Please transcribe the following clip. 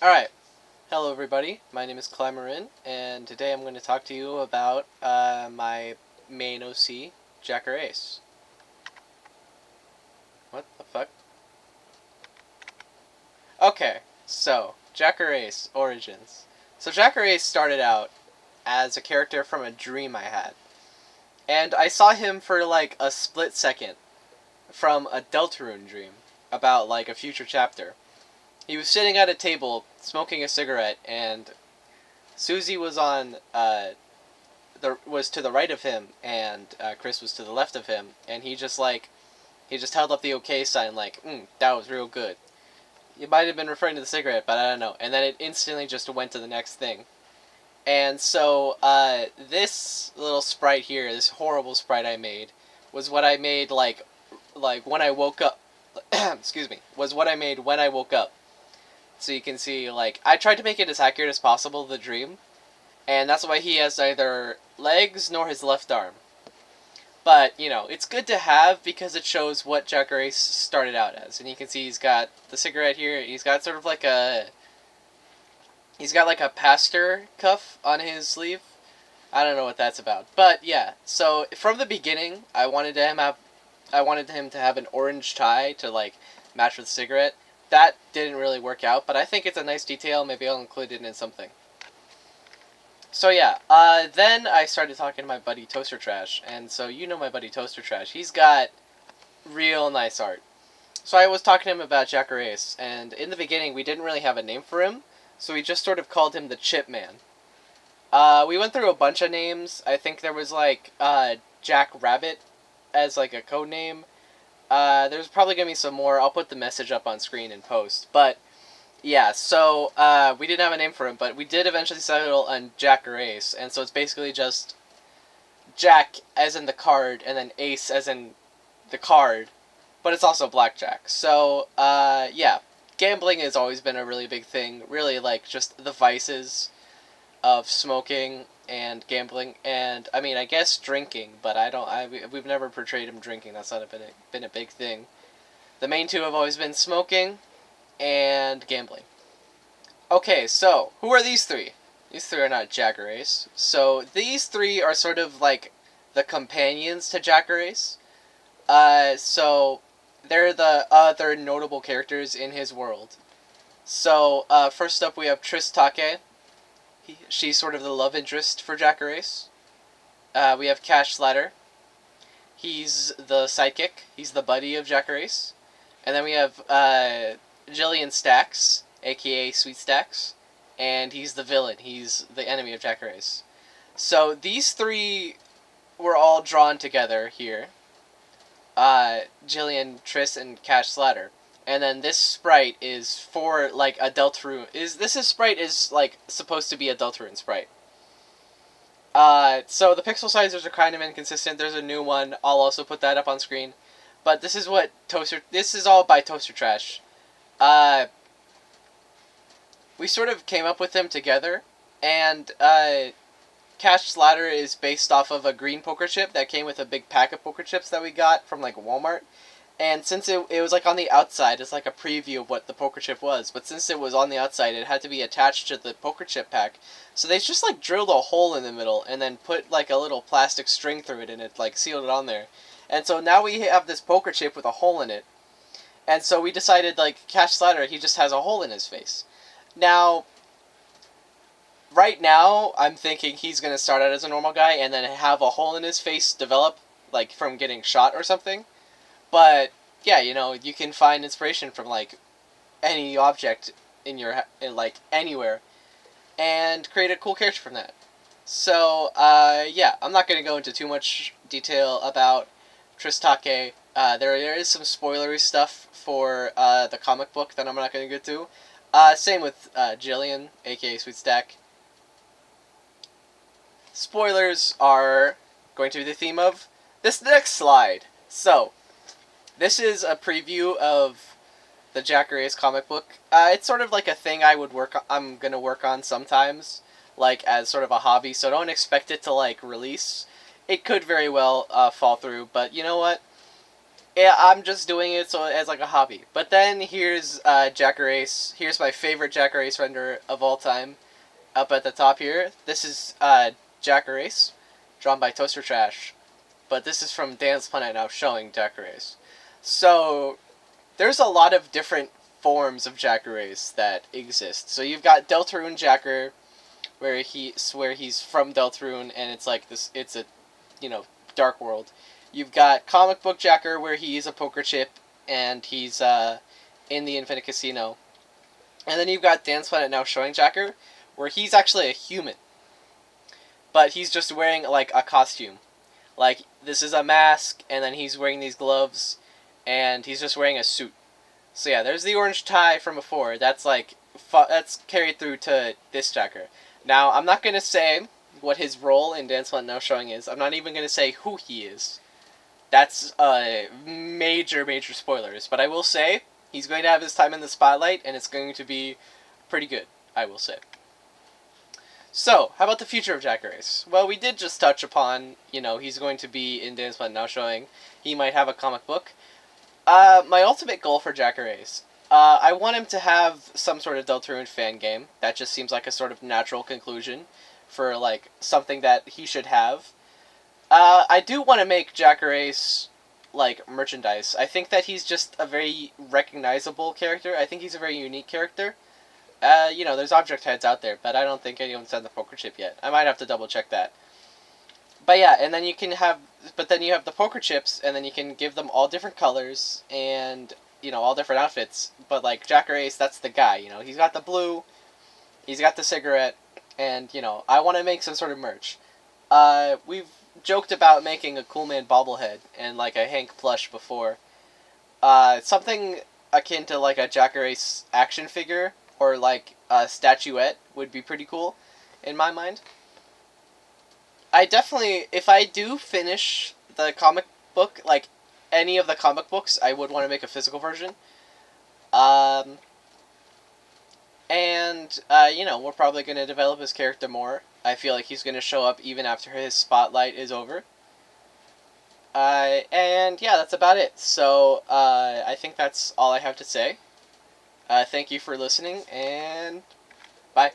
Alright, hello everybody, my name is Clymarin, and today I'm going to talk to you about my main OC, Jakker Ace. What the fuck? Okay, so, Jakker Ace, Origins. So Jakker Ace started out as a character from a dream I had. And I saw him for like a split second from a Deltarune dream about like a future chapter. He was sitting at a table smoking a cigarette, and Susie was on was to the right of him, and Chris was to the left of him, and he just held up the OK sign like, that was real good. You might have been referring to the cigarette, but I don't know. And then it instantly just went to the next thing. And so this little sprite here, this horrible sprite I made, was what I made like when I woke up. Excuse me. Was what I made when I woke up. So you can see, like, I tried to make it as accurate as possible, the dream, and that's why he has neither legs nor his left arm. But, you know, it's good to have because it shows what Jakker Ace started out as. And you can see he's got the cigarette here. He's got sort of like a... He's got like a pastor cuff on his sleeve. I don't know what that's about. But, yeah. So, from the beginning, I wanted him to have an orange tie to, like, match with the cigarette. That didn't really work out, but I think it's a nice detail. Maybe I'll include it in something. So yeah, then I started talking to my buddy Toaster Trash, and so you know my buddy Toaster Trash. He's got real nice art. So I was talking to him about Jakker Ace, and in the beginning we didn't really have a name for him, so we just sort of called him the Chip Man. We went through a bunch of names. I think there was like Jack Rabbit as like a code name. There's probably gonna be some more. I'll put the message up on screen in post, but yeah, so we didn't have a name for him, but we did eventually settle on Jakker Ace, and so it's basically just Jack as in the card, and then Ace as in the card, but it's also blackjack. So, yeah, gambling has always been a really big thing, really like just the vices of smoking and gambling, and I mean, I guess drinking, but we've never portrayed him drinking, that's not been a big thing. The main two have always been smoking and gambling. Okay, so who are these three? These three are not Jakker Ace. So these three are sort of like the companions to Jakker Ace. So they're the other notable characters in his world. So first up we have Triss Take. She's sort of the love interest for Jakker Ace. We have Cash Slatter. He's the sidekick. He's the buddy of Jakker Ace. And then we have Jillian Stacks, aka Sweet Stacks, and he's the villain. He's the enemy of Jakker Ace. So these three were all drawn together here. Jillian, Triss, and Cash Slatter. And then this sprite is for like a Deltarune. This sprite is like supposed to be a Deltarune sprite. So the pixel sizes are kind of inconsistent. There's a new one. I'll also put that up on screen. But this is what this is all by Toaster Trash. We sort of came up with them together, and Cash Slatter is based off of a green poker chip that came with a big pack of poker chips that we got from like Walmart. And since it was like on the outside, it's like a preview of what the poker chip was. But since it was on the outside, it had to be attached to the poker chip pack. So they just like drilled a hole in the middle and then put like a little plastic string through it, and it like sealed it on there. And so now we have this poker chip with a hole in it. And so we decided, like, Cash Slatter, he just has a hole in his face. Now, right now, I'm thinking he's going to start out as a normal guy and then have a hole in his face develop, like, from getting shot or something. But, yeah, you know, you can find inspiration from, like, any object in like, anywhere, and create a cool character from that. So, yeah, I'm not going to go into too much detail about Triss Take. There is some spoilery stuff for the comic book that I'm not going to get to. Same with Jillian, aka Sweet Stack. Spoilers are going to be the theme of this next slide. So, this is a preview of the Jakker Ace comic book. It's sort of like a thing I'm going to work on sometimes, like as sort of a hobby, so don't expect it to like release. It could very well fall through, but you know what? Yeah, I'm just doing it so as like a hobby. But then here's Jakker Ace. Here's my favorite Jakker Ace render of all time. Up at the top here, this is Jakker Ace, drawn by Toaster Trash. But this is from Dance Planet now showing Jakker Ace. So there's a lot of different forms of Jakker Ace that exist. So you've got Deltarune Jakker, where he's from Deltarune, and it's like this. It's a dark world. You've got Comic Book Jakker, where he's a poker chip and he's in the Infinite Casino. And then you've got Dance Planet now showing Jakker, where he's actually a human, but he's just wearing like a costume. Like this is a mask, and then he's wearing these gloves, and he's just wearing a suit. So yeah, there's the orange tie from before. That's like that's carried through to this Jakker. Now I'm not gonna say what his role in Dance Planet Now Showing is. I'm not even gonna say who he is. That's major spoilers. But I will say he's going to have his time in the spotlight, and it's going to be pretty good. I will say. So, how about the future of Jakker Ace? Well, we did just touch upon, he's going to be in Dance Planet Now Showing. He might have a comic book. My ultimate goal for Jakker Ace, I want him to have some sort of Deltarune fan game. That just seems like a sort of natural conclusion for, like, something that he should have. I do want to make Jakker Ace, like, merchandise. I think that he's just a very recognizable character. I think he's a very unique character. There's object heads out there, but I don't think anyone's done the poker chip yet. I might have to double check that. But yeah, and then you have the poker chips, and then you can give them all different colors, and, all different outfits. But, like, Jakker Ace, that's the guy, he's got the blue, he's got the cigarette, and, I want to make some sort of merch. We've joked about making a Cool Man bobblehead and, like, a Hank plush before. Something akin to, like, a Jakker Ace action figure, or, like, a statuette would be pretty cool, in my mind. I definitely, if I do finish the comic book, like, any of the comic books, I would want to make a physical version. We're probably going to develop his character more. I feel like he's going to show up even after his spotlight is over. And yeah, that's about it. So, I think that's all I have to say. Thank you for listening, and bye.